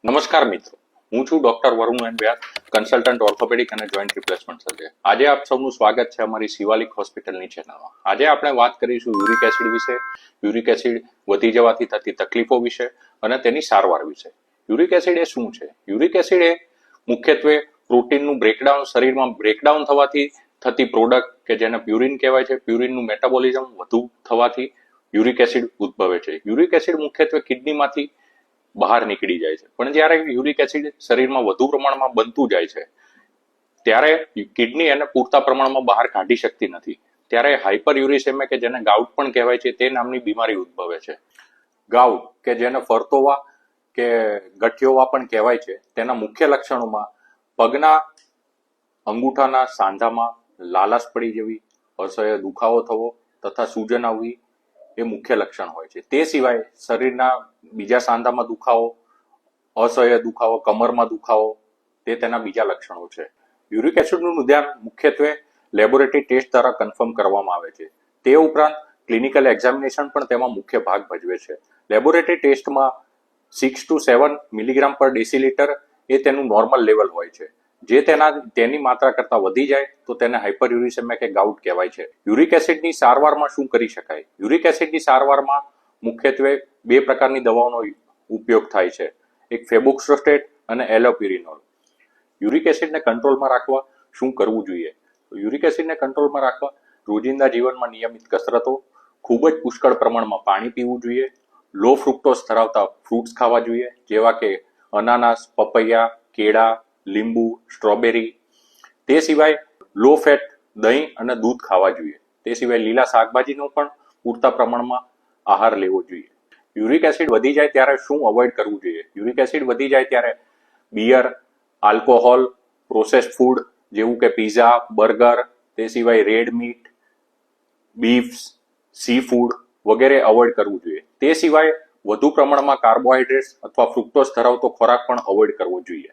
નમસ્કાર મિત્રો, હું છું ડોક્ટર વરુણ એન વ્યાસ, કન્સલ્ટન્ટ ઓર્થોપેડિક અને જોઈન્ટ રિપ્લેસમેન્ટ સર્જન. આજે આપ સૌનું સ્વાગત છે અમારી શિવાલિક હોસ્પિટલની ચેનલમાં. આજે આપણે વાત કરીશું યુરિક એસિડ વિશે, યુરિક એસિડ વધી જવાથી થતી તકલીફો વિશે અને તેની સારવાર વિશે. યુરિક એસિડ એ શું છે? યુરિક એસિડ એ મુખ્યત્વે પ્રોટીનનું બ્રેકડાઉન, શરીરમાં બ્રેકડાઉન થવાથી થતી પ્રોડક્ટ કે જેને પ્યુરિન કહેવાય છે. પ્યુરિનનું મેટાબોલિઝમ વધુ થવાથી યુરિક એસિડ ઉદ્ભવે છે. યુરિક એસિડ મુખ્યત્વે કિડનીમાંથી બહાર નીકળી જાય છે. પણ જ્યારે યુરિક એસિડ શરીરમાં વધુ પ્રમાણમાં બનતું જાય છે ત્યારે કિડની એને પૂરતા પ્રમાણમાં બહાર કાઢી શકતી નથી. ત્યારે હાઇપર યુરિસેમિયા કે જેને ગાઉટ પણ કહેવાય છે તે નામની બીમારી ઉદ્ભવે છે. ગાઉટ કે જેને ફરતોવા કે ગઠિયોવા પણ કહેવાય છે, તેના મુખ્ય લક્ષણોમાં પગના અંગૂઠાના સાંધામાં લાલાશ પડી જવી, અસહ્ય દુખાવો થવો તથા સૂજન આવવી એ મુખ્ય લક્ષણ હોય છે. તે સિવાય શરીરના બીજા સાંધામાં દુખાવો, અસહ્ય દુખાવો, કમરમાં દુખાવો તે તેના બીજા લક્ષણો છે. યુરિક એસિડનું નિદાન મુખ્યત્વે લેબોરેટરી ટેસ્ટ દ્વારા કન્ફર્મ કરવામાં આવે છે. તે ઉપરાંત ક્લિનિકલ એક્ઝામિનેશન પણ તેમાં મુખ્ય ભાગ ભજવે છે. લેબોરેટરી ટેસ્ટમાં 6 to 7 મિલીગ્રામ પર ડેસીલીટર એ તેનું નોર્મલ લેવલ હોય છે. જે તેની માત્રા કરતા વધી જાય તો તેને હાઇપરયુરિસેમિયા કે ગાઉટ કહેવાય છે. યુરિક એસિડની સારવારમાં શું કરી શકાય? યુરિક એસિડની સારવારમાં મુખ્યત્વે બે પ્રકારની દવાઓનો ઉપયોગ થાય છે, એક ફેબુક્સોસ્ટેટ અને એલોપિરિનોલ. યુરિક એસિડને કંટ્રોલમાં રાખવા શું કરવું જોઈએ? યુરિક એસિડને કંટ્રોલમાં રાખવા રોજિંદા જીવનમાં નિયમિત કસરતો, ખૂબ જ પુષ્કળ પ્રમાણમાં પાણી પીવું જોઈએ, લો ફ્રુક્ટોઝ ધરાવતા ફ્રૂટ્સ ખાવા જોઈએ જેવા કે અનાનસ, પપૈયા, કેળા, લીંબુ, સ્ટ્રોબેરી. તે સિવાય લો ફેટ દહીં અને દૂધ ખાવા જોઈએ. તે સિવાય લીલા શાકભાજીનો પણ પૂરતા પ્રમાણમાં આહાર લેવો જોઈએ. યુરિક એસિડ વધી જાય ત્યારે શું અવોઇડ કરવું જોઈએ? યુરિક એસિડ વધી જાય ત્યારે બિયર, આલ્કોહોલ, પ્રોસેસ્ડ ફૂડ જેવું કે પીઝા, બર્ગર, તે સિવાય રેડ મીટ, બીફ્સ, સી ફૂડ વગેરે અવોઇડ કરવું જોઈએ. તે સિવાય વધુ પ્રમાણમાં કાર્બોહાઈડ્રેટ્સ અથવા ફ્રુક્ટોઝ ધરાવતો ખોરાક પણ અવોઇડ કરવો જોઈએ.